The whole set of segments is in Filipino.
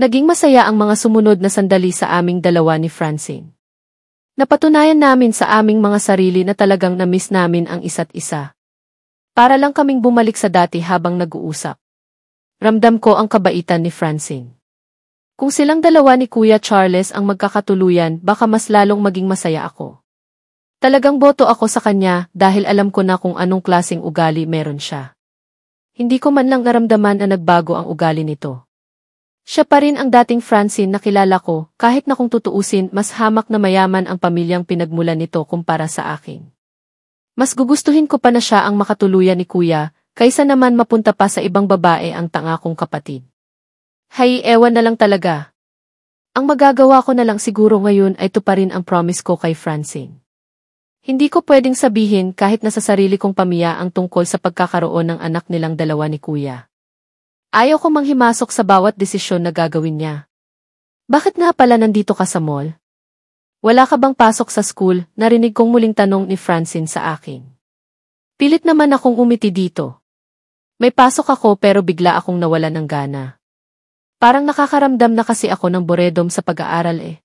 Naging masaya ang mga sumunod na sandali sa aming dalawa ni Francine. Napatunayan namin sa aming mga sarili na talagang na-miss namin ang isa't isa. Para lang kaming bumalik sa dati habang nag-uusap. Ramdam ko ang kabaitan ni Francine. Kung silang dalawa ni Kuya Charles ang magkakatuluyan, baka mas lalong maging masaya ako. Talagang boto ako sa kanya dahil alam ko na kung anong klaseng ugali meron siya. Hindi ko man lang naramdaman na nagbago ang ugali nito. Siya pa rin ang dating Francine na kilala ko, kahit na kung tutuusin mas hamak na mayaman ang pamilyang pinagmulan nito kumpara sa akin. Mas gugustuhin ko pa na siya ang makatuluyan ni Kuya, kaysa naman mapunta pa sa ibang babae ang tanga kong kapatid. Hay, ewan na lang talaga. Ang magagawa ko na lang siguro ngayon ay tuparin ang promise ko kay Francine. Hindi ko pwedeng sabihin kahit na sa sarili kong pamilya ang tungkol sa pagkakaroon ng anak nilang dalawa ni Kuya. Ayaw ko manghimasok sa bawat desisyon na gagawin niya. Bakit nga pala nandito ka sa mall? Wala ka bang pasok sa school? Narinig kong muling tanong ni Francine sa akin. Pilit naman akong umiti dito. May pasok ako pero bigla akong nawalan ng gana. Parang nakakaramdam na kasi ako ng boredom sa pag-aaral eh.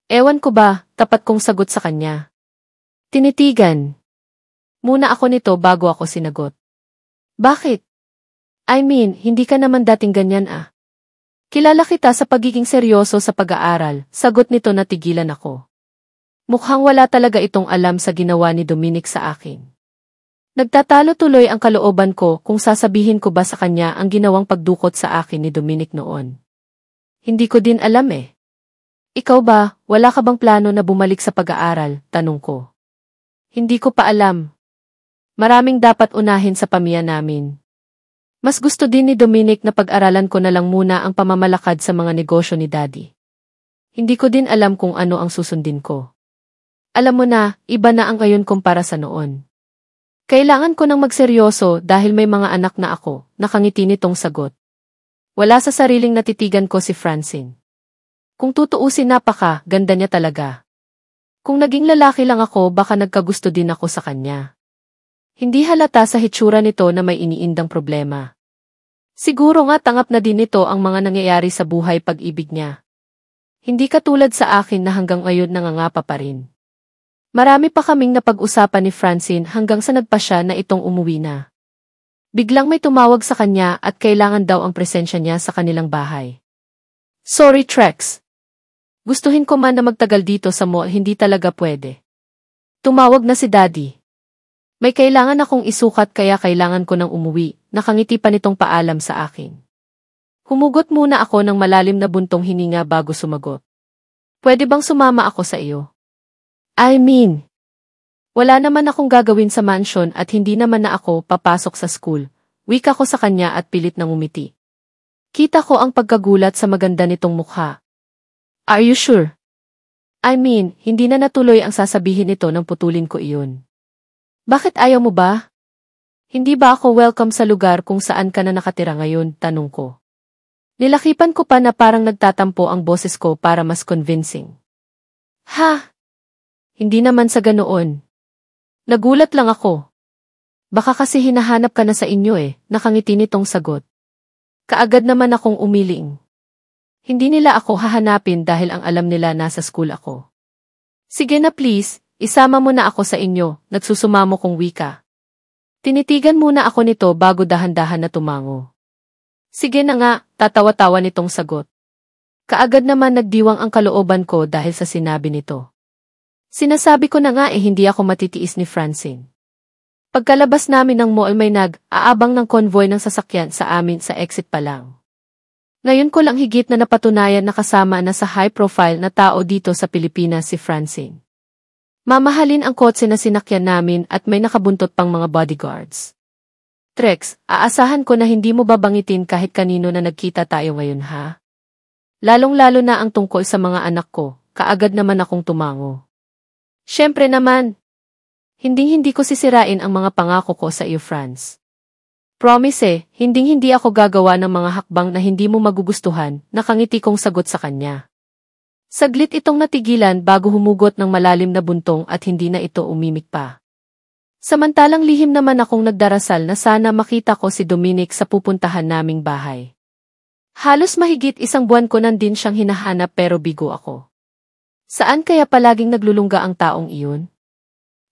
Ewan ko ba, tapat kong sagot sa kanya. Tinitigan. Muna ako nito bago ako sinagot. Bakit? I mean, hindi ka naman dating ganyan ah. Kilala kita sa pagiging seryoso sa pag-aaral, sagot nito na tigilan ako. Mukhang wala talaga itong alam sa ginawa ni Dominic sa akin. Nagtatalo tuloy ang kalooban ko kung sasabihin ko ba sa kanya ang ginawang pagdukot sa akin ni Dominic noon. Hindi ko din alam eh. Ikaw ba, wala ka bang plano na bumalik sa pag-aaral, tanong ko. Hindi ko pa alam. Maraming dapat unahin sa pamilya namin. Mas gusto din ni Dominic na pag-aralan ko na lang muna ang pamamalakad sa mga negosyo ni Daddy. Hindi ko din alam kung ano ang susundin ko. Alam mo na, iba na ang ngayon kumpara sa noon. Kailangan ko nang magseryoso dahil may mga anak na ako, nakangiti nitong sagot. Wala sa sariling natitigan ko si Francine. Kung tutuusin ganda niya talaga. Kung naging lalaki lang ako baka nagkagusto din ako sa kanya. Hindi halata sa hitsura nito na may iniindang problema. Siguro nga tanggap na din nito ang mga nangyayari sa buhay pag-ibig niya. Hindi katulad sa akin na hanggang ngayon nangangapa pa rin. Marami pa kaming napag-usapan ni Francine hanggang sa nagpa siya na itong umuwi na. Biglang may tumawag sa kanya at kailangan daw ang presensya niya sa kanilang bahay. Sorry Trex. Gustuhin ko man na magtagal dito sa mall, hindi talaga pwede. Tumawag na si Daddy. May kailangan akong isukat kaya kailangan ko nang umuwi, nakangiti pa nitong paalam sa akin. Humugot muna ako ng malalim na buntong hininga bago sumagot. Pwede bang sumama ako sa iyo? I mean, wala naman akong gagawin sa mansion at hindi naman na ako papasok sa school, wika ko sa kanya at pilit nang umiti. Kita ko ang pagkagulat sa maganda nitong mukha. Are you sure? I mean, hindi na natuloy ang sasabihin nito nang putulin ko iyon. Bakit ayaw mo ba? Hindi ba ako welcome sa lugar kung saan ka na nakatira ngayon, tanong ko. Nilakipan ko pa na parang nagtatampo ang boses ko para mas convincing. Ha? Hindi naman sa ganoon. Nagulat lang ako. Baka kasi hinahanap ka na sa inyo eh, nakangiti nitong sagot. Kaagad naman akong umiling. Hindi nila ako hahanapin dahil ang alam nila nasa school ako. Sige na please. Isama mo na ako sa inyo, nagsusumamo kong wika. Tinitigan muna ako nito bago dahan-dahan na tumango. Sige na nga, tatawa-tawa nitong sagot. Kaagad naman nagdiwang ang kalooban ko dahil sa sinabi nito. Sinasabi ko na nga hindi ako matitiis ni Francine. Pagkalabas namin ng mall may nag-aabang ng convoy ng sasakyan sa amin sa exit pa lang. Ngayon ko lang higit na napatunayan na kasama na sa high-profile na tao dito sa Pilipinas si Francine. Mamahalin ang kotse na sinakyan namin at may nakabuntot pang mga bodyguards. Trex, aasahan ko na hindi mo babangitin kahit kanino na nagkita tayo ngayon ha? Lalong-lalo na ang tungkol sa mga anak ko, kaagad naman akong tumango. Siyempre naman. Hinding-hindi ko sisirain ang mga pangako ko sa iyo, Franz. Promise hinding-hindi ako gagawa ng mga hakbang na hindi mo magugustuhan, nakangiti kong sagot sa kanya. Saglit itong natigilan bago humugot ng malalim na buntong at hindi na ito umimik pa. Samantalang lihim naman akong nagdarasal na sana makita ko si Dominic sa pupuntahan naming bahay. Halos mahigit 1 buwan ko nandin siyang hinahanap pero bigo ako. Saan kaya palaging naglulungga ang taong iyon?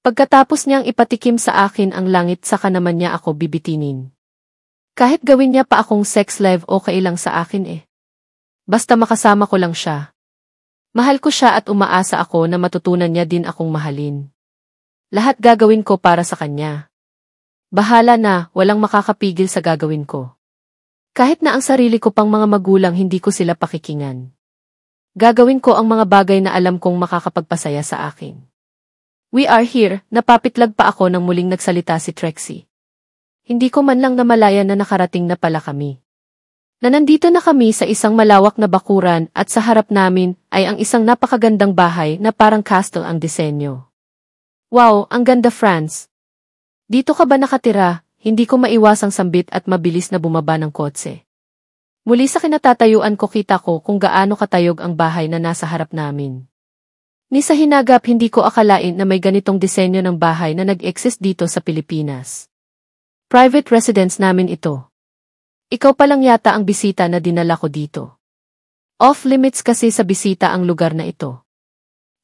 Pagkatapos niyang ipatikim sa akin ang langit saka naman niya ako bibitinin. Kahit gawin niya pa akong sex slave okay lang sa akin eh. Basta makasama ko lang siya. Mahal ko siya at umaasa ako na matutunan niya din akong mahalin. Lahat gagawin ko para sa kanya. Bahala na, walang makakapigil sa gagawin ko. Kahit na ang sarili ko pang mga magulang hindi ko sila pakikingan. Gagawin ko ang mga bagay na alam kong makakapagpasaya sa akin. We are here, napapitlag pa ako nang muling nagsalita si Trixie. Hindi ko man lang namalayan na nakarating na pala kami. Na nandito na kami sa isang malawak na bakuran at sa harap namin ay ang isang napakagandang bahay na parang castle ang disenyo. Wow, ang ganda France. Dito ka ba nakatira? Hindi ko maiwasang sambit at mabilis na bumaba ng kotse. Muli sa kinatatayuan ko kita ko kung gaano katayog ang bahay na nasa harap namin. Ni sa hinagap hindi ko akalain na may ganitong disenyo ng bahay na nag-exist dito sa Pilipinas. Private residence namin ito. Ikaw pa lang yata ang bisita na dinala ko dito. Off-limits kasi sa bisita ang lugar na ito.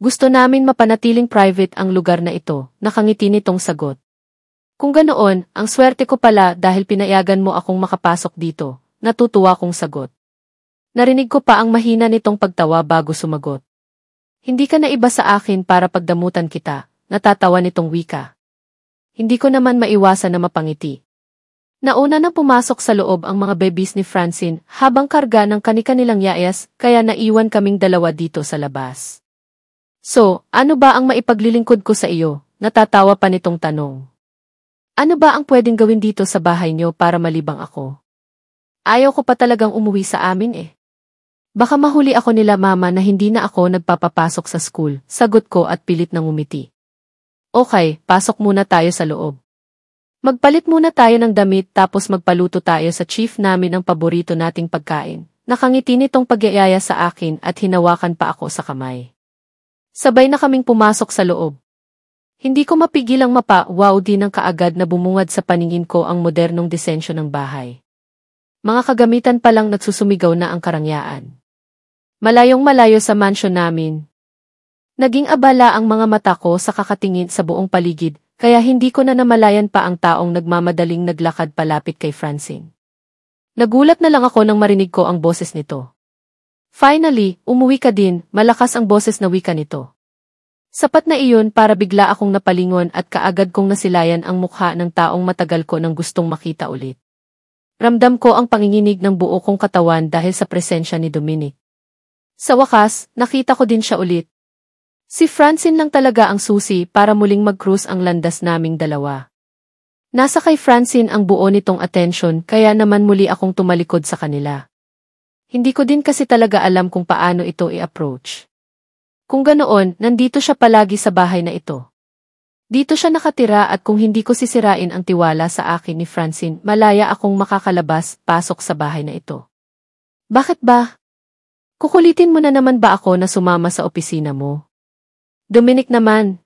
Gusto namin mapanatiling private ang lugar na ito, nakangiti nitong sagot. Kung ganoon, ang swerte ko pala dahil pinayagan mo akong makapasok dito, natutuwa kong sagot. Narinig ko pa ang mahina nitong pagtawa bago sumagot. Hindi ka na iba sa akin para pagdamutan kita, natatawa nitong wika. Hindi ko naman maiwasan na mapangiti. Nauna na pumasok sa loob ang mga babies ni Francine habang karga ng kani-kanilang yayas kaya naiwan kaming dalawa dito sa labas. So, ano ba ang maipaglilingkod ko sa iyo? Natatawa pa nitong tanong. Ano ba ang pwedeng gawin dito sa bahay niyo para malibang ako? Ayaw ko pa talagang umuwi sa amin eh. Baka mahuli ako nila mama na hindi na ako nagpapapasok sa school, sagot ko at pilit nang umiti. Okay, pasok muna tayo sa loob. Magpalit muna tayo ng damit tapos magpaluto tayo sa chief namin ng paborito nating pagkain. Nakangiti nitong pagyayaya sa akin at hinawakan pa ako sa kamay. Sabay na kaming pumasok sa loob. Hindi ko mapigilang mapa-wow din ng kaagad na bumungad sa paningin ko ang modernong disensyo ng bahay. Mga kagamitan pa lang nagsusumigaw na ang karangyaan. Malayong malayo sa mansion namin. Naging abala ang mga mata ko sa kakatingin sa buong paligid, kaya hindi ko na namalayan pa ang taong nagmamadaling naglakad palapit kay Francine. Nagulat na lang ako nang marinig ko ang boses nito. Finally, umuwi ka din, malakas ang boses na wika nito. Sapat na iyon para bigla akong napalingon at kaagad kong nasilayan ang mukha ng taong matagal ko nang gustong makita ulit. Ramdam ko ang panginginig ng buo kong katawan dahil sa presensya ni Dominic. Sa wakas, nakita ko din siya ulit. Si Francine lang talaga ang susi para muling mag-cruise ang landas naming dalawa. Nasa kay Francine ang buo nitong atensyon kaya naman muli akong tumalikod sa kanila. Hindi ko din kasi talaga alam kung paano ito i-approach. Kung ganoon, nandito siya palagi sa bahay na ito. Dito siya nakatira at kung hindi ko sisirain ang tiwala sa akin ni Francine, malaya akong makakalabas, pasok sa bahay na ito. Bakit ba? Kukulitin mo na naman ba ako na sumama sa opisina mo? Dominic naman.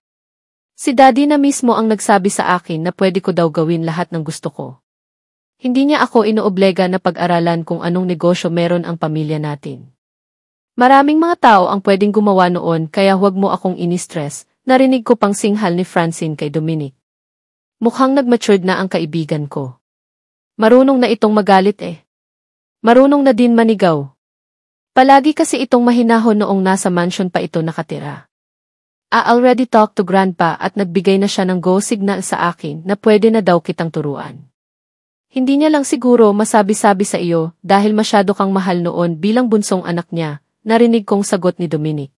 Si Daddy na mismo ang nagsabi sa akin na pwede ko daw gawin lahat ng gusto ko. Hindi niya ako inooblega na pag-aralan kung anong negosyo meron ang pamilya natin. Maraming mga tao ang pwedeng gumawa noon kaya huwag mo akong ini-stress, narinig ko pang singhal ni Francine kay Dominic. Mukhang nag-matured na ang kaibigan ko. Marunong na itong magalit eh. Marunong na din manigaw. Palagi kasi itong mahinahon noong nasa mansion pa ito nakatira. I already talked to Grandpa at nagbigay na siya ng go signal sa akin na pwede na daw kitang turuan. Hindi niya lang siguro masabi-sabi sa iyo dahil masyado kang mahal noon bilang bunsong anak niya. Narinig kong sagot ni Dominic.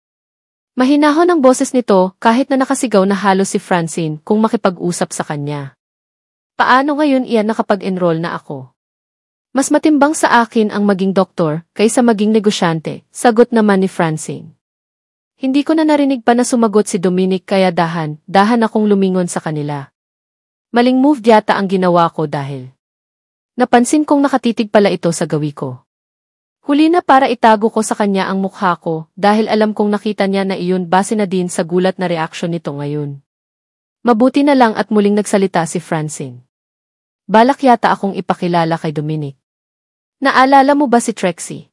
Mahinahon ang boses nito kahit na nakasigaw na halos si Francine kung makipag-usap sa kanya. Paano ngayon iyan nakapag-enroll na ako? Mas matimbang sa akin ang maging doktor kaysa maging negosyante, sagot naman ni Francine. Hindi ko na narinig pa na sumagot si Dominic kaya dahan akong lumingon sa kanila. Maling move yata ang ginawa ko dahil napansin kong nakatitig pala ito sa gawi ko. Huli na para itago ko sa kanya ang mukha ko dahil alam kong nakita niya na iyon base na din sa gulat na reaksyon nito ngayon. Mabuti na lang at muling nagsalita si Francine. Balak yata akong ipakilala kay Dominic. Naalala mo ba si Trixie?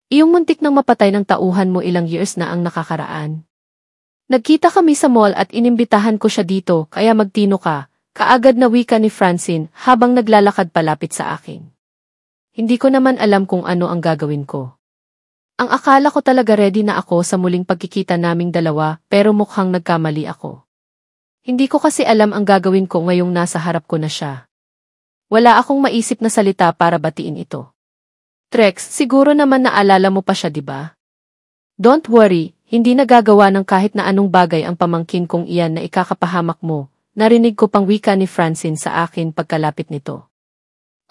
Iyong muntik nang mapatay ng tauhan mo ilang years na ang nakakaraan. Nagkita kami sa mall at inimbitahan ko siya dito kaya magtino ka, kaagad na wika ni Francine habang naglalakad palapit sa akin. Hindi ko naman alam kung ano ang gagawin ko. Ang akala ko talaga ready na ako sa muling pagkikita naming dalawa pero mukhang nagkamali ako. Hindi ko kasi alam ang gagawin ko ngayong nasa harap ko na siya. Wala akong maisip na salita para batiin ito. Trex, siguro naman naalala mo pa siya, diba? Don't worry. Hindi nagagawa ng kahit na anong bagay ang pamangkin kong iyan na ikakapahamak mo, narinig ko pang wika ni Francine sa akin pagkalapit nito.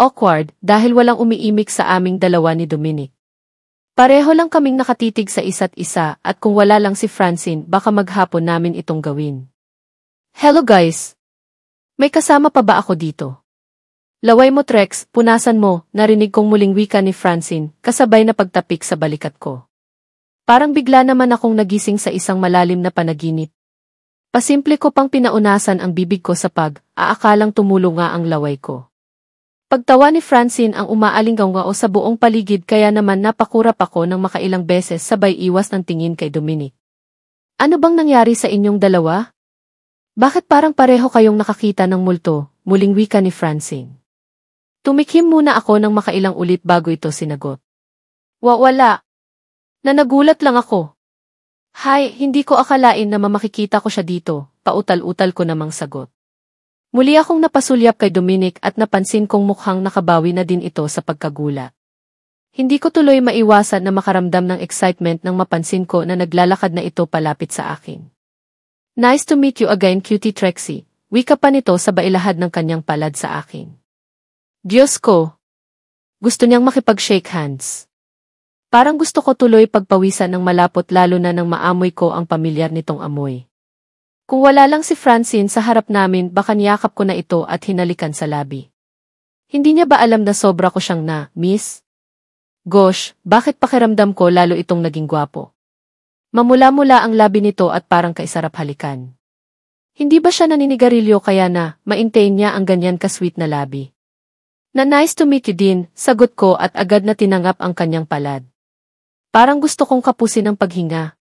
Awkward, dahil walang umiimik sa aming dalawa ni Dominic. Pareho lang kaming nakatitig sa isa't isa at kung wala lang si Francine baka maghapon namin itong gawin. Hello guys! May kasama pa ba ako dito? Laway mo Trex, punasan mo, narinig kong muling wika ni Francine, kasabay na pagtapik sa balikat ko. Parang bigla naman akong nagising sa isang malalim na panaginip. Pasimple ko pang pinaunasan ang bibig ko sa aakalang tumulo nga ang laway ko. Pagtawa ni Francine ang umaalingaw sa buong paligid kaya naman napakurap ako ng makailang beses sabay iwas ng tingin kay Dominic. Ano bang nangyari sa inyong dalawa? Bakit parang pareho kayong nakakita ng multo? Muling wika ni Francine. Tumikhim muna ako ng makailang ulit bago ito sinagot. Wala. Nagulat lang ako. Hay, hindi ko akalain na mamakikita ko siya dito, pautal-utal ko namang sagot. Muli akong napasulyap kay Dominic at napansin kong mukhang nakabawi na din ito sa pagkagulat. Hindi ko tuloy maiwasan na makaramdam ng excitement nang mapansin ko na naglalakad na ito palapit sa akin. Nice to meet you again, cutie Trixie, wika pa nito sa bailahad ng kanyang palad sa akin. Diyos ko! Gusto niyang makipag-shake hands. Parang gusto ko tuloy pagpawisan ng malapot lalo na nang maamoy ko ang pamilyar nitong amoy. Kung wala lang si Francine sa harap namin baka niyakap ko na ito at hinalikan sa labi. Hindi niya ba alam na sobra ko siyang miss? Gosh, bakit pakiramdam ko lalo itong naging gwapo? Mamula-mula ang labi nito at parang kaisarap halikan. Hindi ba siya naninigarilyo kaya na maintain niya ang ganyan ka-sweet na labi? Na nice to meet you din, sagot ko at agad na tinanggap ang kanyang palad. Parang gusto kong kapusin ang paghinga.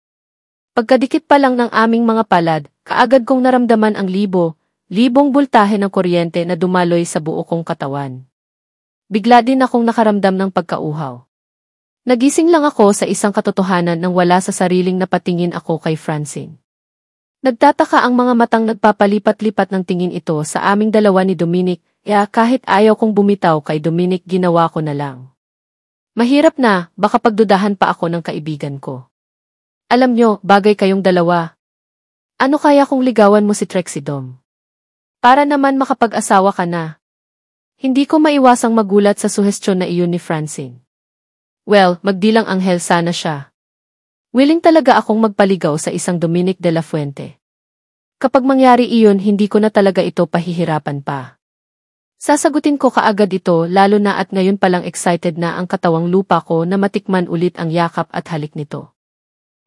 Pagkadikit pa lang ng aming mga palad, kaagad kong naramdaman ang libong bultahe ng kuryente na dumaloy sa buo kong katawan. Bigla din akong nakaramdam ng pagkauhaw. Nagising lang ako sa isang katotohanan nang wala sa sariling napatingin ako kay Francine. Nagtataka ang mga matang nagpapalipat-lipat ng tingin ito sa aming dalawa ni Dominic, kaya kahit ayaw kong bumitaw kay Dominic ginawa ko na lang. Mahirap na, baka pagdudahan pa ako ng kaibigan ko. Alam nyo, bagay kayong dalawa. Ano kaya kung ligawan mo si Trixie Dom? Para naman makapag-asawa ka na. Hindi ko maiwasang magulat sa suhestyon na iyon ni Francine. Well, magdilang anghel sana siya. Willing talaga akong magpaligaw sa isang Dominic de la Fuente. Kapag mangyari iyon, hindi ko na talaga ito pahihirapan pa. Sasagutin ko kaagad ito lalo na at ngayon palang excited na ang katawang lupa ko na matikman ulit ang yakap at halik nito.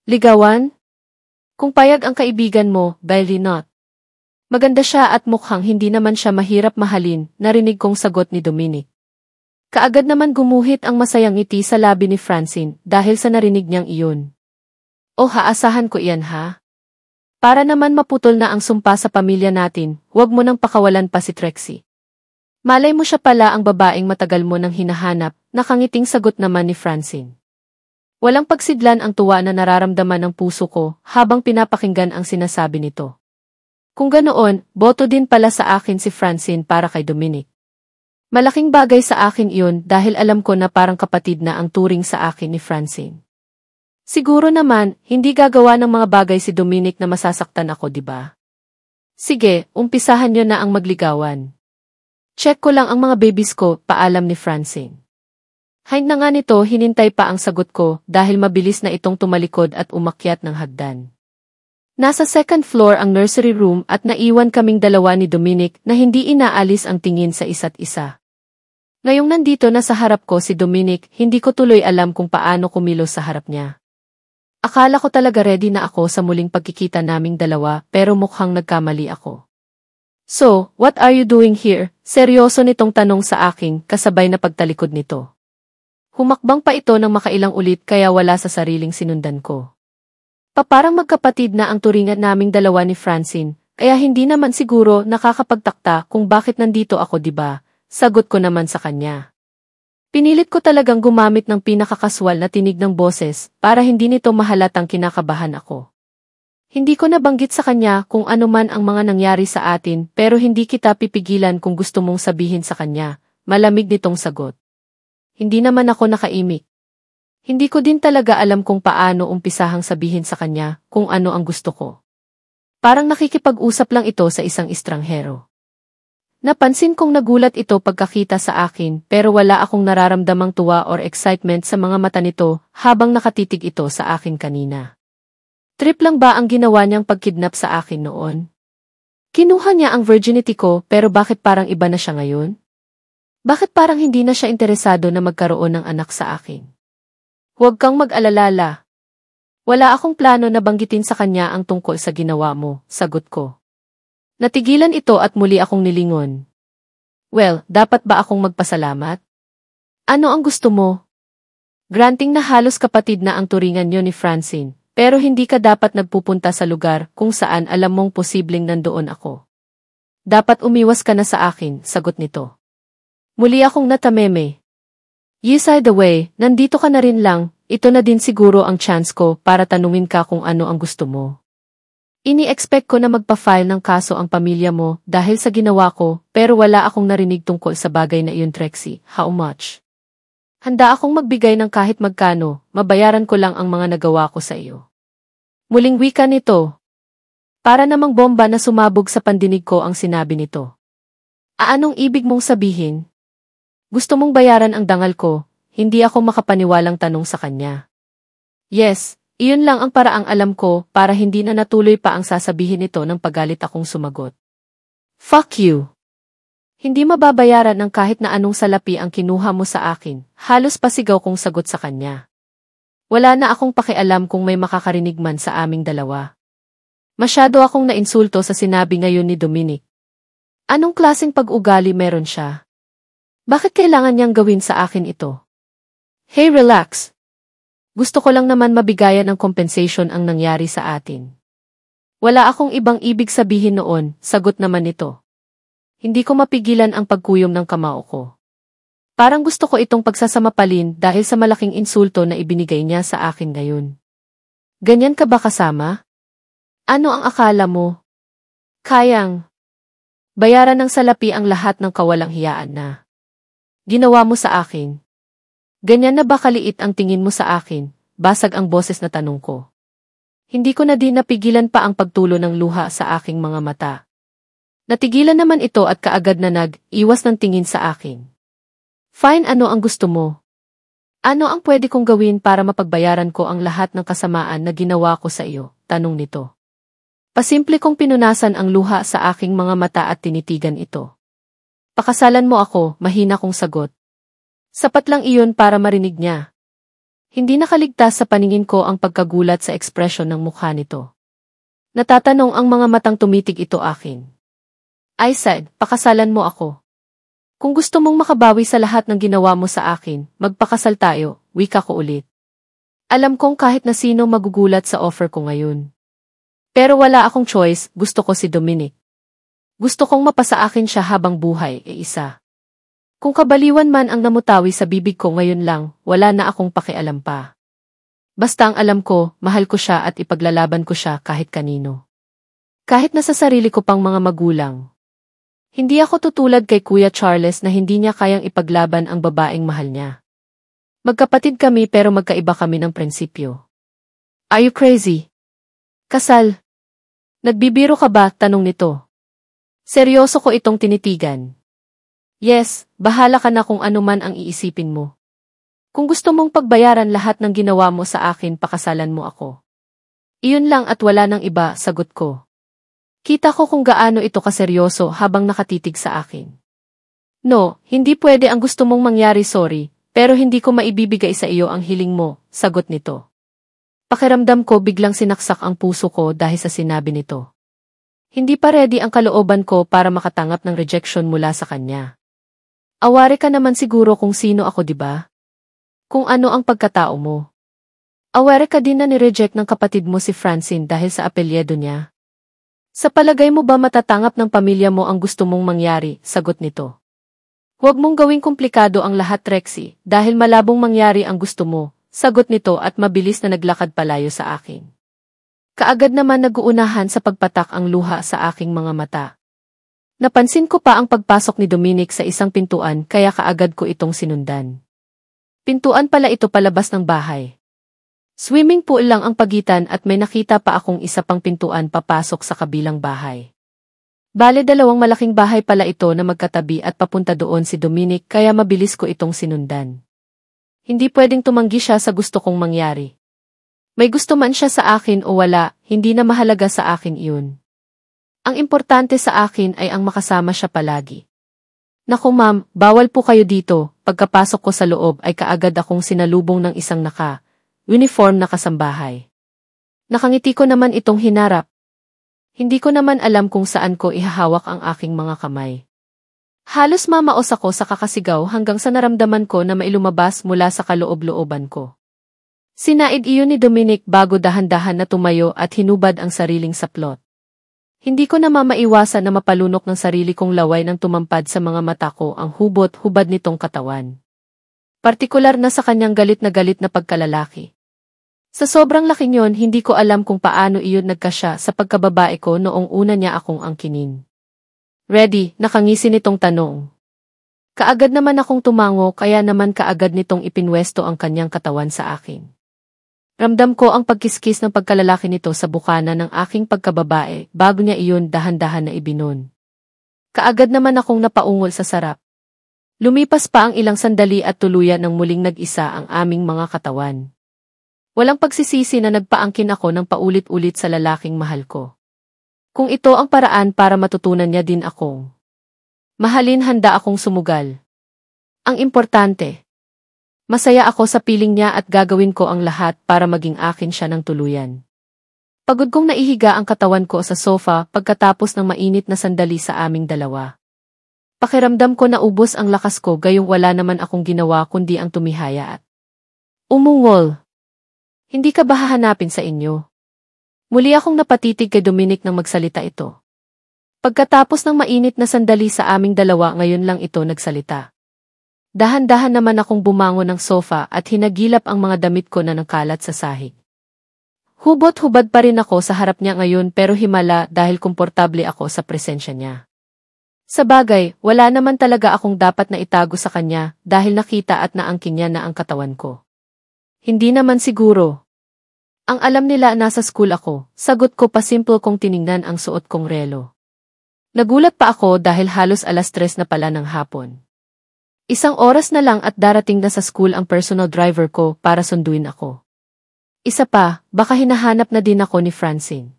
Ligawan? Kung payag ang kaibigan mo, why not? Maganda siya at mukhang hindi naman siya mahirap mahalin, narinig kong sagot ni Dominic. Kaagad naman gumuhit ang masayang ngiti sa labi ni Francine dahil sa narinig niyang iyon. Oh, haasahan ko iyan ha? Para naman maputol na ang sumpa sa pamilya natin, huwag mo nang pakawalan pa si Trixie. Malay mo siya pala ang babaeng matagal mo nang hinahanap, nakangiting sagot naman ni Francine. Walang pagsidlan ang tuwa na nararamdaman ng puso ko habang pinapakinggan ang sinasabi nito. Kung ganoon, boto din pala sa akin si Francine para kay Dominic. Malaking bagay sa akin iyon dahil alam ko na parang kapatid na ang turing sa akin ni Francine. Siguro naman, hindi gagawa ng mga bagay si Dominic na masasaktan ako, diba? Sige, umpisahan niyo na ang magligawan. Check ko lang ang mga babies ko, paalam ni Francine. Hind na nga nito, hinintay pa ang sagot ko dahil mabilis na itong tumalikod at umakyat ng hagdan. Nasa second floor ang nursery room at naiwan kaming dalawa ni Dominic na hindi inaalis ang tingin sa isa't isa. Ngayong nandito na sa harap ko si Dominic, hindi ko tuloy alam kung paano kumilos sa harap niya. Akala ko talaga ready na ako sa muling pagkikita naming dalawa pero mukhang nagkamali ako. So, what are you doing here? Seryoso nitong tanong sa akin kasabay na pagtalikod nito. Humakbang pa ito ng makailang ulit kaya wala sa sariling sinundan ko. Parang magkapatid na ang turingan naming dalawa ni Francine, kaya hindi naman siguro nakakapagtakta kung bakit nandito ako, diba? Sagot ko naman sa kanya. Pinilit ko talagang gumamit ng pinakakaswal na tinig ng boses para hindi nito mahalatang kinakabahan ako. Hindi ko nabanggit sa kanya kung ano man ang mga nangyari sa atin pero hindi kita pipigilan kung gusto mong sabihin sa kanya, malamig nitong sagot. Hindi naman ako nakaimik. Hindi ko din talaga alam kung paano umpisahang sabihin sa kanya kung ano ang gusto ko. Parang nakikipag-usap lang ito sa isang estranghero. Napansin kong nagulat ito pagkakita sa akin pero wala akong nararamdamang tuwa or excitement sa mga mata nito habang nakatitig ito sa akin kanina. Trip lang ba ang ginawa niyang pagkidnap sa akin noon? Kinuha niya ang virginity ko pero bakit parang iba na siya ngayon? Bakit parang hindi na siya interesado na magkaroon ng anak sa akin? Huwag kang mag-alala. Wala akong plano na banggitin sa kanya ang tungkol sa ginawa mo, sagot ko. Natigilan ito at muli akong nilingon. Well, dapat ba akong magpasalamat? Ano ang gusto mo? Granting na halos kapatid na ang turingan niyo ni Francine, pero hindi ka dapat nagpupunta sa lugar kung saan alam mong posibleng nandoon ako. Dapat umiwas ka na sa akin, sagot nito. Muli akong natameme. Yes, by the way, nandito ka na rin lang, ito na din siguro ang chance ko para tanungin ka kung ano ang gusto mo. Ini-expect ko na magpa-file ng kaso ang pamilya mo dahil sa ginawa ko pero wala akong narinig tungkol sa bagay na iyon, Trixie. How much? Handa akong magbigay ng kahit magkano, mabayaran ko lang ang mga nagawa ko sa iyo. Muling wika nito. Para namang bomba na sumabog sa pandinig ko ang sinabi nito. Anong ibig mong sabihin? Gusto mong bayaran ang dangal ko, hindi ako makapaniwalang tanong sa kanya. Yes, iyon lang ang paraang alam ko para hindi na natuloy pa ang sasabihin nito ng pagalit akong sumagot. Fuck you! Hindi mababayaran ng kahit na anong salapi ang kinuha mo sa akin, halos pasigaw kong sagot sa kanya. Wala na akong pakialam kung may makakarinig man sa aming dalawa. Masyado akong nainsulto sa sinabi ngayon ni Dominic. Anong klaseng pag-ugali meron siya? Bakit kailangan niyang gawin sa akin ito? Hey, relax. Gusto ko lang naman mabigayan ng compensation ang nangyari sa atin. Wala akong ibang ibig sabihin noon, sagot naman nito. Hindi ko mapigilan ang pagkuyom ng kamao ko. Parang gusto ko itong pagsasamapalin dahil sa malaking insulto na ibinigay niya sa akin ngayon. Ganyan ka ba kasama? Ano ang akala mo? Kayang bayaran ng salapi ang lahat ng kawalang hiyaan na ginawa mo sa akin. Ganyan na ba kaliit ang tingin mo sa akin? Basag ang boses na tanong ko. Hindi ko na din napigilan pa ang pagtulo ng luha sa aking mga mata. Natigilan naman ito at kaagad na nag-iwas ng tingin sa akin. Fine, ano ang gusto mo? Ano ang pwede kong gawin para mapagbayaran ko ang lahat ng kasamaan na ginawa ko sa iyo? Tanong nito. Pasimple kong pinunasan ang luha sa aking mga mata at tinitigan ito. Pakasalan mo ako, mahina kong sagot. Sapat lang iyon para marinig niya. Hindi nakaligtas sa paningin ko ang pagkagulat sa ekspresyon ng mukha nito. Natatanong ang mga matang tumitig ito akin. I said, pakasalan mo ako. Kung gusto mong makabawi sa lahat ng ginawa mo sa akin, magpakasal tayo, wika ko ulit. Alam kong kahit na sino magugulat sa offer ko ngayon. Pero wala akong choice, gusto ko si Dominic. Gusto kong mapasa akin siya habang buhay, isa. Kung kabaliwan man ang namutawi sa bibig ko ngayon lang, wala na akong pakialam pa. Basta ang alam ko, mahal ko siya at ipaglalaban ko siya kahit kanino. Kahit na sa sarili ko pang mga magulang. Hindi ako tutulad kay Kuya Charles na hindi niya kayang ipaglaban ang babaeng mahal niya. Magkapatid kami pero magkaiba kami ng prinsipyo. Are you crazy? Kasal? Nagbibiro ka ba? Tanong nito. Seryoso ko itong tinitigan. Yes, bahala ka na kung ano man ang iisipin mo. Kung gusto mong pagbayaran lahat ng ginawa mo sa akin, pakasalan mo ako. Iyon lang at wala nang iba, sagot ko. Kita ko kung gaano ito kaseryoso habang nakatitig sa akin. No, hindi pwede ang gusto mong mangyari, sorry, pero hindi ko maibibigay sa iyo ang hiling mo, sagot nito. Pakiramdam ko biglang sinaksak ang puso ko dahil sa sinabi nito. Hindi pa ready ang kalooban ko para makatanggap ng rejection mula sa kanya. Aware ka naman siguro kung sino ako, diba? Kung ano ang pagkatao mo. Aware ka din na nireject ng kapatid mo si Francine dahil sa apelyido niya. Sa palagay mo ba matatangap ng pamilya mo ang gusto mong mangyari? Sagot nito. Huwag mong gawing komplikado ang lahat, Rexy, dahil malabong mangyari ang gusto mo. Sagot nito at mabilis na naglakad palayo sa akin. Kaagad naman naguunahan sa pagpatak ang luha sa aking mga mata. Napansin ko pa ang pagpasok ni Dominic sa isang pintuan kaya kaagad ko itong sinundan. Pintuan pala ito palabas ng bahay. Swimming pool lang ang pagitan at may nakita pa akong isa pang pintuan papasok sa kabilang bahay. Bale 2 malaking bahay pala ito na magkatabi at papunta doon si Dominic kaya mabilis ko itong sinundan. Hindi pwedeng tumanggi siya sa gusto kong mangyari. May gusto man siya sa akin o wala, hindi na mahalaga sa akin iyon. Ang importante sa akin ay ang makasama siya palagi. Naku ma'am, bawal po kayo dito. Pagkapasok ko sa loob ay kaagad akong sinalubong ng isang uniform na kasambahay. Nakangiti ko naman itong hinarap. Hindi ko naman alam kung saan ko ihahawak ang aking mga kamay. Halos mamaos ako sa kakasigaw hanggang sa naramdaman ko na mailumabas mula sa kaloob-looban ko. Sinaid iyon ni Dominic bago dahan-dahan na tumayo at hinubad ang sariling saplot. Hindi ko na maiwasan na mapalunok ng sarili kong laway nang tumampad sa mga mata ko ang hubot-hubad nitong katawan. Partikular na sa kanyang galit na pagkalalaki. Sa sobrang laki niyon, hindi ko alam kung paano iyon nagkasya sa pagkababae ko noong una niya akong angkinin. Ready, nakangisi nitong tanong. Kaagad naman akong tumango kaya naman kaagad nitong ipinwesto ang kanyang katawan sa akin. Ramdam ko ang pagkiskis ng pagkalalaki nito sa bukana ng aking pagkababae bago niya iyon dahan-dahan na ibinon. Kaagad naman akong napaungol sa sarap. Lumipas pa ang ilang sandali at tuluyan ng muling nag-isa ang aming mga katawan. Walang pagsisisi na nagpaangkin ako ng paulit-ulit sa lalaking mahal ko. Kung ito ang paraan para matutunan niya din akong mahalin, handa akong sumugal. Ang importante, masaya ako sa piling niya at gagawin ko ang lahat para maging akin siya ng tuluyan. Pagod kong naihiga ang katawan ko sa sofa pagkatapos ng mainit na sandali sa aming dalawa. Pakiramdam ko na ubos ang lakas ko gayong wala naman akong ginawa kundi ang tumihaya at umungol. Hindi ka ba hahanapin sa inyo? Muli akong napatitig kay Dominic nang magsalita ito. Pagkatapos ng mainit na sandali sa aming dalawa ngayon lang ito nagsalita. Dahan-dahan naman akong bumangon ng sofa at hinagilap ang mga damit ko na nakalat sa sahig. Hubot-hubad pa rin ako sa harap niya ngayon pero himala dahil komportable ako sa presensya niya. Sa bagay, wala naman talaga akong dapat na itago sa kanya dahil nakita at naangkin niya na ang katawan ko. Hindi naman siguro. Ang alam nila nasa school ako, sagot ko pa simple kong tiningnan ang suot kong relo. Nagulat pa ako dahil halos 3:00 na pala ng hapon. 1 oras na lang at darating na sa school ang personal driver ko para sunduin ako. Isa pa, baka hinahanap na din ako ni Francine.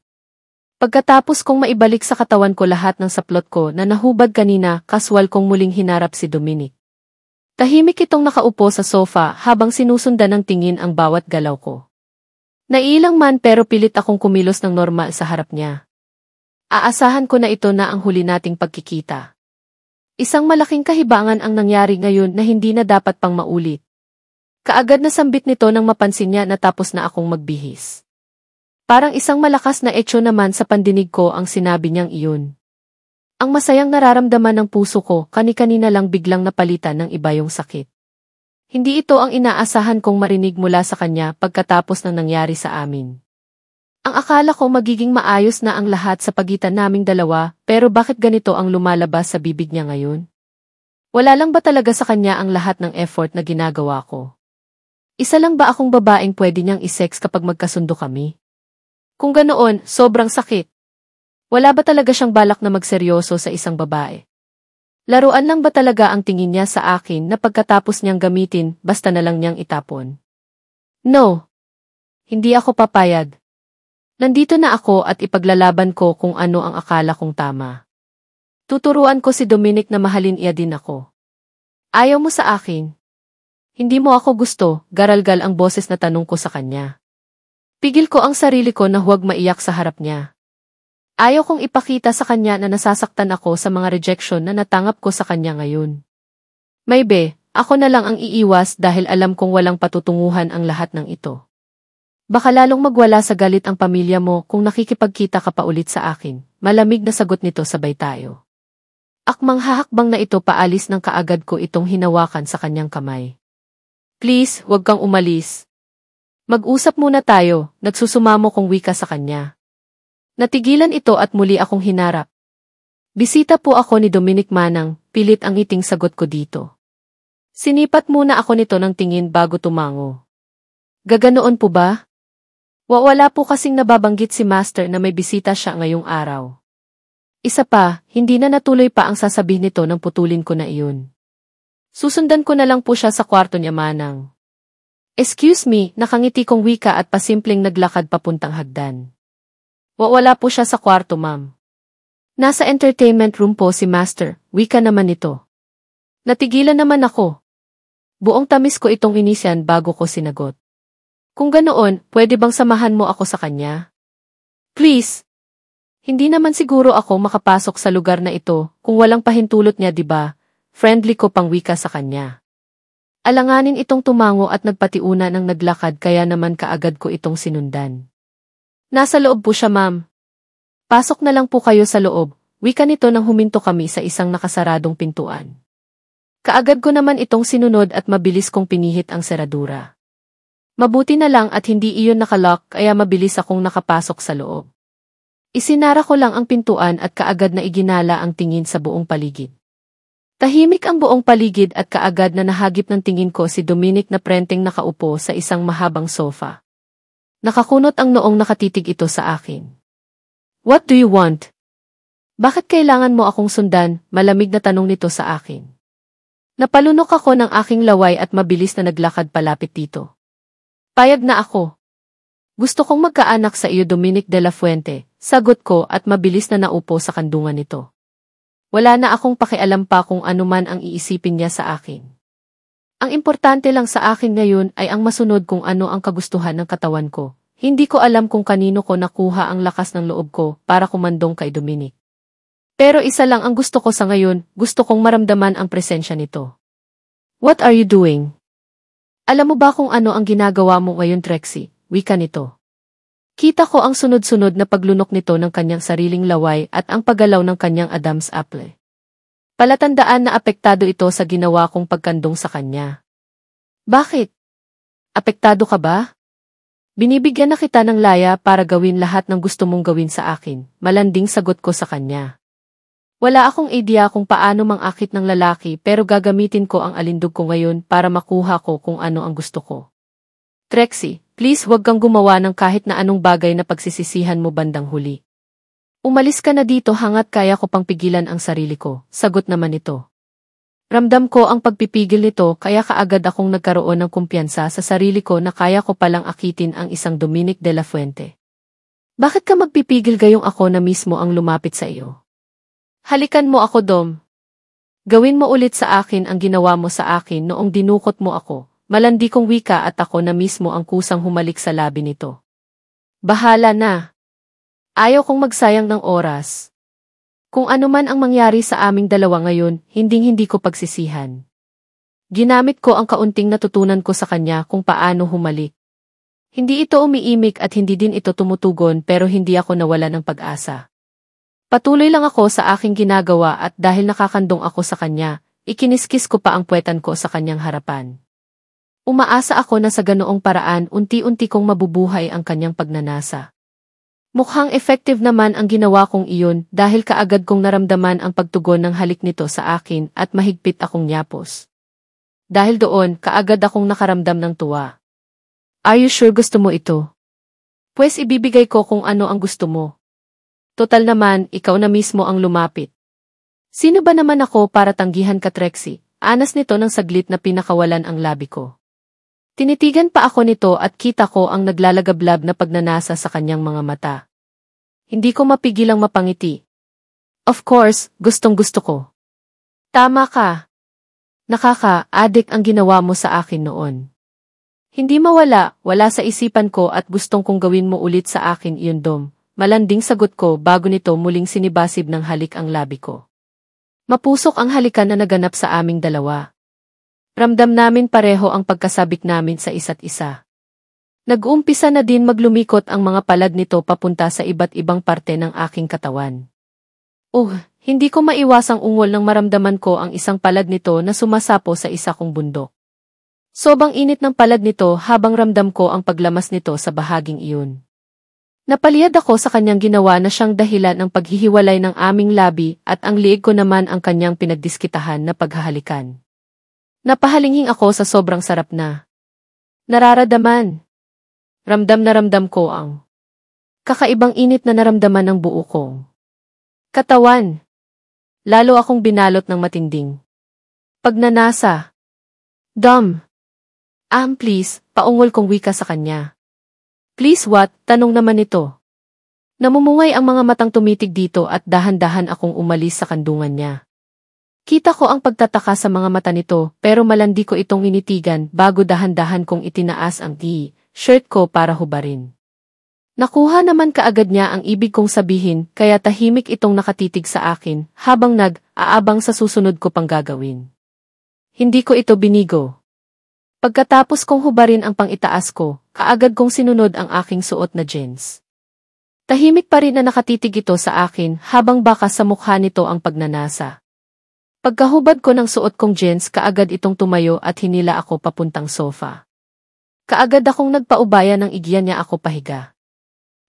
Pagkatapos kong maibalik sa katawan ko lahat ng saplot ko na nahubad kanina, kaswal kong muling hinarap si Dominic. Tahimik itong nakaupo sa sofa habang sinusundan ng tingin ang bawat galaw ko. Naiilang man pero pilit akong kumilos ng normal sa harap niya. Aasahan ko na ito na ang huli nating pagkikita. Isang malaking kahibangan ang nangyari ngayon na hindi na dapat pang maulit. Kaagad na sambit nito nang mapansin niya na tapos na akong magbihis. Parang isang malakas na etyo naman sa pandinig ko ang sinabi niyang iyon. Ang masayang nararamdaman ng puso ko kani-kanina lang biglang napalitan ng iba yung sakit. Hindi ito ang inaasahan kong marinig mula sa kanya pagkatapos ng nangyari sa amin. Ang akala ko magiging maayos na ang lahat sa pagitan naming dalawa, pero bakit ganito ang lumalabas sa bibig niya ngayon? Wala lang ba talaga sa kanya ang lahat ng effort na ginagawa ko? Isa lang ba akong babaeng pwede niyang isex kapag magkasundo kami? Kung ganoon, sobrang sakit. Wala ba talaga siyang balak na magseryoso sa isang babae? Laruan lang ba talaga ang tingin niya sa akin na pagkatapos niyang gamitin, basta na lang niyang itapon? No. Hindi ako papayag. Nandito na ako at ipaglalaban ko kung ano ang akala kong tama. Tuturuan ko si Dominic na mahalin iya din ako. Ayaw mo sa akin? Hindi mo ako gusto, garalgal ang boses na tanong ko sa kanya. Pigil ko ang sarili ko na huwag maiyak sa harap niya. Ayaw kong ipakita sa kanya na nasasaktan ako sa mga rejection na natanggap ko sa kanya ngayon. Maybe, ako na lang ang iiwas dahil alam kong walang patutunguhan ang lahat ng ito. Baka lalong magwala sa galit ang pamilya mo kung nakikipagkita ka pa ulit sa akin. Malamig na sagot nito sabay tayo. Akmang hahakbang na ito paalis ng kaagad ko itong hinawakan sa kanyang kamay. Please, huwag kang umalis. Mag-usap muna tayo, nagsusumamo kong wika sa kanya. Natigilan ito at muli akong hinarap. Bisita po ako ni Dominic Manang, pilit ang ngiting sagot ko dito. Sinipat muna ako nito ng tingin bago tumango. Gaganoon po ba? Wala po kasing nababanggit si Master na may bisita siya ngayong araw. Isa pa, hindi na natuloy pa ang sasabihin nito nang putulin ko na iyon. Susundan ko na lang po siya sa kwarto niya Manang. Excuse me, nakangiti kong wika at pasimpleng naglakad papuntang hagdan. Wala po siya sa kwarto ma'am. Nasa entertainment room po si Master, wika naman ito. Natigilan naman ako. Buong tamis ko itong inisyan bago ko sinagot. Kung ganoon, pwede bang samahan mo ako sa kanya? Please. Hindi naman siguro ako makapasok sa lugar na ito kung walang pahintulot niya, diba? Friendly ko pang wika sa kanya. Alanganin itong tumango at nagpatiuna ng naglakad kaya naman kaagad ko itong sinundan. Nasa loob po siya ma'am. Pasok na lang po kayo sa loob, wika nito nang huminto kami sa isang nakasaradong pintuan. Kaagad ko naman itong sinunod at mabilis kong pinihit ang seradura. Mabuti na lang at hindi iyon nakalock kaya mabilis akong nakapasok sa loob. Isinara ko lang ang pintuan at kaagad na iginala ang tingin sa buong paligid. Tahimik ang buong paligid at kaagad na nahagip ng tingin ko si Dominic na prenteng nakaupo sa isang mahabang sofa. Nakakunot ang noong nakatitig ito sa akin. What do you want? Bakit kailangan mo akong sundan? Malamig na tanong nito sa akin. Napalunok ako ng aking laway at mabilis na naglakad palapit dito. Payag na ako. Gusto kong magkaanak sa iyo Dominic de la Fuente, sagot ko at mabilis na naupo sa kandungan nito. Wala na akong pakialam pa kung ano man ang iisipin niya sa akin. Ang importante lang sa akin ngayon ay ang masunod kung ano ang kagustuhan ng katawan ko. Hindi ko alam kung kanino ko nakuha ang lakas ng loob ko para kumandong kay Dominic. Pero isa lang ang gusto ko sa ngayon, gusto kong maramdaman ang presensya nito. What are you doing? Alam mo ba kung ano ang ginagawa mo ngayon Trixie? Wika nito. Kita ko ang sunod-sunod na paglunok nito ng kanyang sariling laway at ang paggalaw ng kanyang Adam's apple. Palatandaan na apektado ito sa ginawa kong pagkandong sa kanya. Bakit? Apektado ka ba? Binibigyan na kita ng laya para gawin lahat ng gusto mong gawin sa akin, malanding sagot ko sa kanya. Wala akong idea kung paano mangakit ng lalaki pero gagamitin ko ang alindog ko ngayon para makuha ko kung ano ang gusto ko. Trixie, please huwag kang gumawa ng kahit na anong bagay na pagsisisihan mo bandang huli. Umalis ka na dito hanggat kaya ko pang pigilan ang sarili ko, sagot naman ito. Ramdam ko ang pagpipigil nito kaya kaagad akong nagkaroon ng kumpiyansa sa sarili ko na kaya ko palang akitin ang isang Dominic de la Fuente. Bakit ka magpipigil gayong ako na mismo ang lumapit sa iyo? Halikan mo ako Dom. Gawin mo ulit sa akin ang ginawa mo sa akin noong dinukot mo ako. Malandi kong wika at ako na mismo ang kusang humalik sa labi nito. Bahala na. Ayaw kong magsayang ng oras. Kung ano man ang mangyari sa aming dalawa ngayon, hinding-hindi ko pagsisihan. Ginamit ko ang kaunting natutunan ko sa kanya kung paano humalik. Hindi ito umiimik at hindi din ito tumutugon pero hindi ako nawala ng pag-asa. Patuloy lang ako sa aking ginagawa at dahil nakakandong ako sa kanya, ikiniskis ko pa ang puwetan ko sa kanyang harapan. Umaasa ako na sa ganoong paraan unti-unti kong mabubuhay ang kanyang pagnanasa. Mukhang effective naman ang ginawa kong iyon dahil kaagad kong naramdaman ang pagtugon ng halik nito sa akin at mahigpit akong nyapos. Dahil doon, kaagad akong nakaramdam ng tuwa. Are you sure gusto mo ito? Pues ibibigay ko kung ano ang gusto mo. Total naman, ikaw na mismo ang lumapit. Sino ba naman ako para tanggihan ka Trixie? Anas nito ng saglit na pinakawalan ang labi ko. Tinitigan pa ako nito at kita ko ang naglalagablab na pagnanasa sa kanyang mga mata. Hindi ko mapigilang mapangiti. Of course, gustong-gusto ko. Tama ka. Nakaka-adik ang ginawa mo sa akin noon. Hindi mawala, wala sa isipan ko at gustong kong gawin mo ulit sa akin iyon Dom. Malanding sagot ko bago nito muling sinibasib ng halik ang labi ko. Mapusok ang halikan na naganap sa aming dalawa. Ramdam namin pareho ang pagkasabik namin sa isa't isa. Nag-uumpisa na din maglumikot ang mga palad nito papunta sa iba't ibang parte ng aking katawan. Hindi ko maiwasang ungol nang maramdaman ko ang isang palad nito na sumasapo sa isa kong bundok. Sobrang init ng palad nito habang ramdam ko ang paglamas nito sa bahaging iyon. Napaliyad ako sa kanyang ginawa na siyang dahilan ng paghihiwalay ng aming labi at ang liig ko naman ang kanyang pinagdiskitahan na paghahalikan. Napahalinghing ako sa sobrang sarap na nararamdaman. Ramdam na ramdam ko ang kakaibang init na naramdaman ng buo kong katawan. Lalo akong binalot ng matinding pagnanasa. Dom. Please, paungol kong wika sa kanya. Please what? Tanong naman ito. Namumungay ang mga matang tumitig dito at dahan-dahan akong umalis sa kandungan niya. Kita ko ang pagtataka sa mga mata nito pero malandi ko itong initigan bago dahan-dahan kong itinaas ang shirt ko para hubarin. Nakuha naman kaagad niya ang ibig kong sabihin kaya tahimik itong nakatitig sa akin habang nag-aabang sa susunod ko pang gagawin. Hindi ko ito binigo. Pagkatapos kong hubarin ang pang-itaas ko, kaagad kong sinunod ang aking suot na jeans. Tahimik pa rin na nakatitig ito sa akin habang baka sa mukha nito ang pagnanasa. Pagkahubad ko ng suot kong jeans kaagad itong tumayo at hinila ako papuntang sofa. Kaagad akong nagpaubaya nang igyan niya ako pahiga.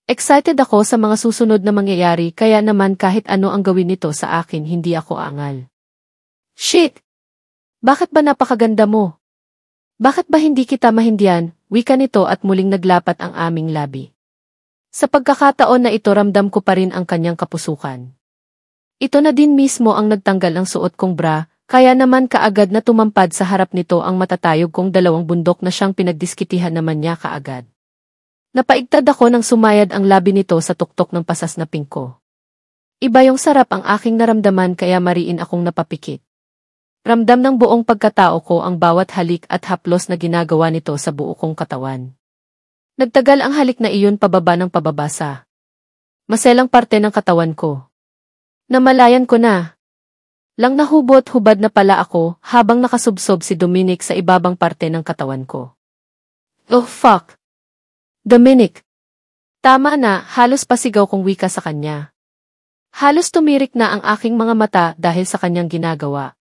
Excited ako sa mga susunod na mangyayari kaya naman kahit ano ang gawin nito sa akin hindi ako aangal. Shit! Bakit ba napakaganda mo? Bakit ba hindi kita mahindihan? Wika nito at muling naglapat ang aming labi. Sa pagkakataon na ito ramdam ko pa rin ang kanyang kapusukan. Ito na din mismo ang nagtanggal ng suot kong bra, kaya naman kaagad na tumampad sa harap nito ang matatayog kong dalawang bundok na siyang pinagdiskitihan naman niya kaagad. Napaigtad ako nang sumayad ang labi nito sa tuktok ng pasas na pingko. Iba yung sarap ang aking naramdaman kaya mariin akong napapikit. Ramdam ng buong pagkatao ko ang bawat halik at haplos na ginagawa nito sa buo kong katawan. Nagtagal ang halik na iyon pababa ng pababa sa maselang parte ng katawan ko. Namalayan ko na. Lang nahubot-hubad na pala ako habang nakasubsob si Dominic sa ibabang parte ng katawan ko. Oh fuck! Dominic! Tama na, halos pasigaw kong wika sa kanya. Halos tumirik na ang aking mga mata dahil sa kanyang ginagawa.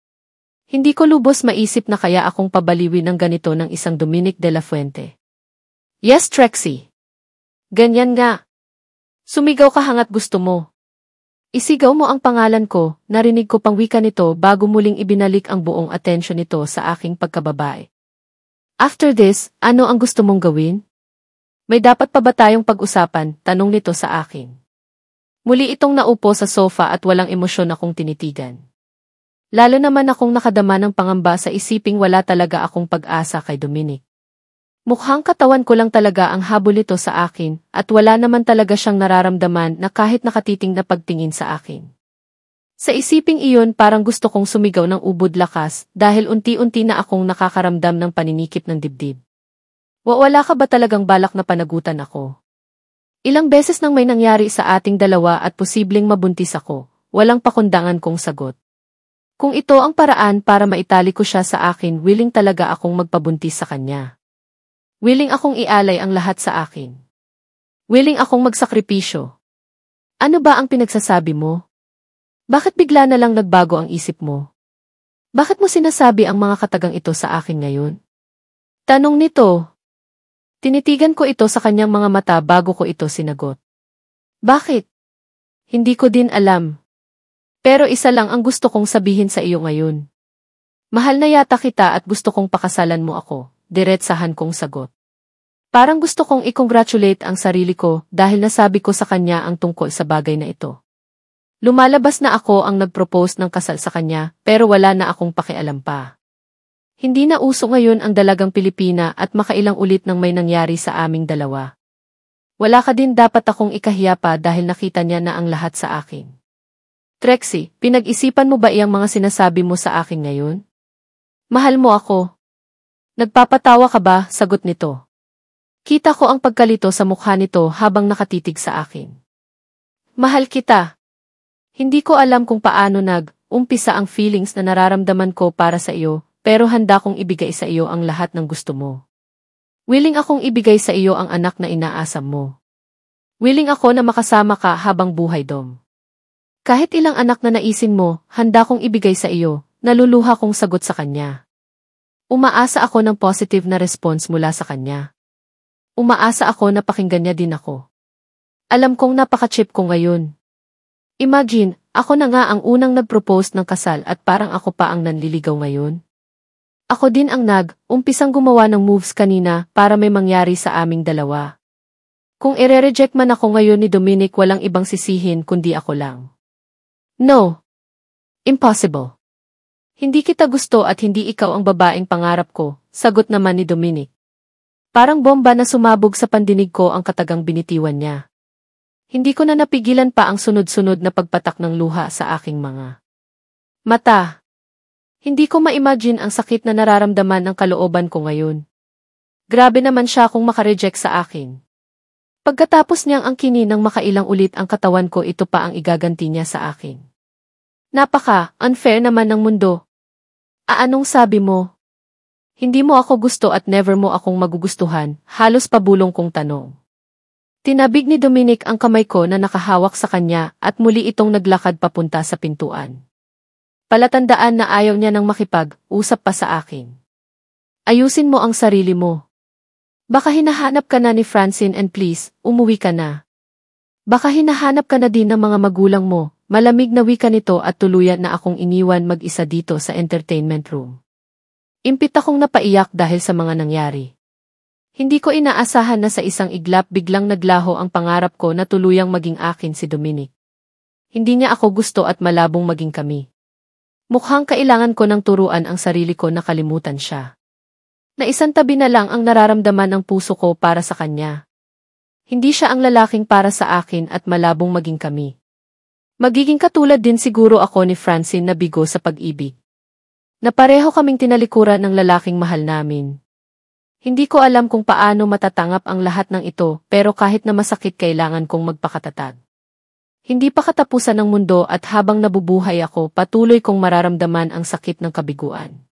Hindi ko lubos maisip na kaya akong pabaliwin ng ganito ng isang Dominic de la Fuente. Yes, Trixie. Ganyan nga. Sumigaw ka hangat gusto mo. Isigaw mo ang pangalan ko, narinig ko pang wika nito bago muling ibinalik ang buong atensyon nito sa aking pagkababae. After this, ano ang gusto mong gawin? May dapat pa ba tayong pag-usapan? Tanong nito sa akin. Muli itong naupo sa sofa at walang emosyon akong tinitigan. Lalo naman akong nakadama ng pangamba sa isiping wala talaga akong pag-asa kay Dominic. Mukhang katawan ko lang talaga ang habol nito sa akin at wala naman talaga siyang nararamdaman na kahit nakatiting na pagtingin sa akin. Sa isiping iyon parang gusto kong sumigaw ng ubod lakas dahil unti-unti na akong nakakaramdam ng paninikip ng dibdib. Wala ka ba talagang balak na panagutan ako? Ilang beses nang may nangyari sa ating dalawa at posibleng mabuntis ako, walang pakundangan kong sagot. Kung ito ang paraan para maitali ko siya sa akin, willing talaga akong magpabuntis sa kanya. Willing akong ialay ang lahat sa akin. Willing akong magsakripisyo. Ano ba ang pinagsasabi mo? Bakit bigla na lang nagbago ang isip mo? Bakit mo sinasabi ang mga katagang ito sa akin ngayon? Tanong nito. Tinitigan ko ito sa kanyang mga mata bago ko ito sinagot. Bakit? Hindi ko din alam. Pero isa lang ang gusto kong sabihin sa iyo ngayon. Mahal na yata kita at gusto kong pakasalan mo ako. Diretsahan kong sagot. Parang gusto kong i-congratulate ang sarili ko dahil nasabi ko sa kanya ang tungkol sa bagay na ito. Lumalabas na ako ang nag-propose ng kasal sa kanya pero wala na akong pakialam pa. Hindi na uso ngayon ang dalagang Pilipina at makailang ulit nang may nangyari sa aming dalawa. Wala ka din dapat akong ikahiya pa dahil nakita niya na ang lahat sa akin. Trixie, pinag-isipan mo ba iyang mga sinasabi mo sa akin ngayon? Mahal mo ako. Nagpapatawa ka ba? Sagot nito. Kita ko ang pagkalito sa mukha nito habang nakatitig sa akin. Mahal kita. Hindi ko alam kung paano nag-umpisa ang feelings na nararamdaman ko para sa iyo, pero handa kong ibigay sa iyo ang lahat ng gusto mo. Willing akong ibigay sa iyo ang anak na inaasam mo. Willing ako na makasama ka habang buhay, Dom. Kahit ilang anak na naisin mo, handa kong ibigay sa iyo, naluluha kong sagot sa kanya. Umaasa ako ng positive na response mula sa kanya. Umaasa ako na pakinggan niya din ako. Alam kong napaka-cheap ko ngayon. Imagine, ako na nga ang unang nag-propose ng kasal at parang ako pa ang nanliligaw ngayon. Ako din ang umpisang gumawa ng moves kanina para may mangyari sa aming dalawa. Kung ire-reject man ako ngayon ni Dominic, walang ibang sisihin kundi ako lang. No. Impossible. Hindi kita gusto at hindi ikaw ang babaeng pangarap ko, sagot naman ni Dominic. Parang bomba na sumabog sa pandinig ko ang katagang binitiwan niya. Hindi ko na napigilan pa ang sunod-sunod na pagpatak ng luha sa aking mga mata. Hindi ko ma-imagine ang sakit na nararamdaman ng kalooban ko ngayon. Grabe naman siya kung makareject sa akin. Pagkatapos niyang angkinin ng makailang ulit ang katawan ko, ito pa ang igaganti niya sa akin. Napaka-unfair naman ng mundo. Anong sabi mo? Hindi mo ako gusto at never mo akong magugustuhan, halos pabulong kong tanong. Tinabig ni Dominic ang kamay ko na nakahawak sa kanya at muli itong naglakad papunta sa pintuan. Palatandaan na ayaw niya nang makipag-usap pa sa akin. Ayusin mo ang sarili mo. Baka hinahanap ka na ni Francine and please, umuwi ka na. Baka hinahanap ka na din ng mga magulang mo, malamig na wika nito at tuluyan na akong iniwan mag-isa dito sa entertainment room. Impit akong napaiyak dahil sa mga nangyari. Hindi ko inaasahan na sa isang iglap biglang naglaho ang pangarap ko na tuluyang maging akin si Dominic. Hindi niya ako gusto at malabong maging kami. Mukhang kailangan ko ng turuan ang sarili ko na kalimutan siya. Naisantabi na lang ang nararamdaman ng puso ko para sa kanya. Hindi siya ang lalaking para sa akin at malabong maging kami. Magiging katulad din siguro ako ni Francine na bigo sa pag-ibig. Na pareho kaming tinalikuran ng lalaking mahal namin. Hindi ko alam kung paano matatanggap ang lahat ng ito, pero kahit na masakit kailangan kong magpakatatag. Hindi pa katapusan ng mundo at habang nabubuhay ako, patuloy kong mararamdaman ang sakit ng kabiguan.